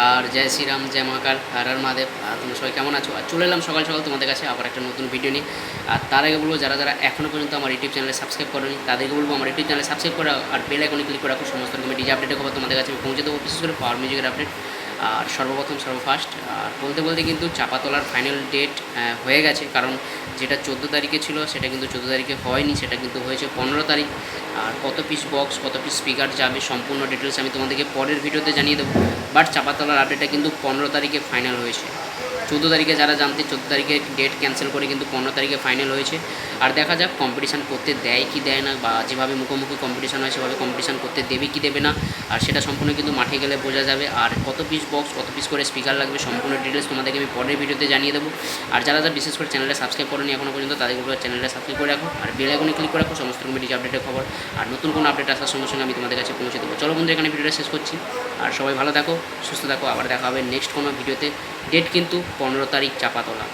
আর জয় শ্রীরাম, জয় মহাকাল, হর হর মহাদেব। তোমরা সবাই কেমন আছো? আর চলে এলাম সকাল সকাল তোমাদের কাছে আবার একটা নতুন ভিডিও নিয়ে। আর তার আগে বলবো, যারা যারা এখনও পর্যন্ত আমার ইউটিউব চ্যানেলে সাবস্ক্রাইব করোনি তাদেরকে বলবো আমার ইউটিউব চ্যানেলে সাবস্ক্রাইব করা আর বেল আইকনে ক্লিক করে রাখো। সমস্ত রকম ডিজে আপডেটের খবর তোমাদের কাছে আমি পৌঁছে দেবো, বিশেষ করে পাওয়ার মিউজিকের আপডেট। আর সর্বফার্স্ট আর বলতে বলতে কিন্তু চাপাতলার ফাইনাল ডেট হয়ে গেছে, কারণ যেটা 14 তারিখে ছিল সেটা কিন্তু 14 তারিখে হয়নি, সেটা কিন্তু হয়েছে 15 তারিখ। আর কত পিস বক্স, কত পিস স্পিকার যাবে সম্পূর্ণ ডিটেলস আমি তোমাদেরকে পরের ভিডিওতে জানিয়ে দেবো। বাট চাপাতলার আপডেটটা কিন্তু 15 তারিখে ফাইনাল হয়েছে। 14 তারিখে যারা জানতে, 14 তারিখে ডেট ক্যান্সেল করে কিন্তু 15 তারিখে ফাইনাল হয়েছে। আর দেখা যাক কম্পিটিশান করতে দেয় কি দেয় না, বা যেভাবে মুখোমুখি কম্পিটিশান হয় সেভাবে কম্পিটিশান করতে দেবে কি দেবে না, আর সেটা সম্পূর্ণ কিন্তু মাঠে গেলে বোঝা যাবে। আর কত পিস বক্স, কত পিস করে স্পিকার লাগবে সম্পূর্ণ ডিটেলস তোমাদেরকে আমি পরের ভিডিওতে জানিয়ে দেবো। আর যারা যারা বিশেষ করে চ্যানেলটা সাবস্ক্রাইব করেনি এখনও পর্যন্ত তাদেরকে চ্যানেলটা সাবস্ক্রাইব করে রাখো আর বেল আইকনে ক্লিক করে রাখো সমস্ত রকম ডিজে আপডেটের খবর। আর নতুন কোনো আপডেট আসার সঙ্গে সঙ্গে আমি তোমাদের কাছে পৌঁছে দেবো। চলো বন্ধু, এখানে ভিডিওটা শেষ করছি। আর সবাই ভালো থাকো, সুস্থ থাকো, আবার দেখা হবে নেক্সট কোনো ভিডিওতে। ডেট কিন্তু 15 তারিখ চাপাতলা।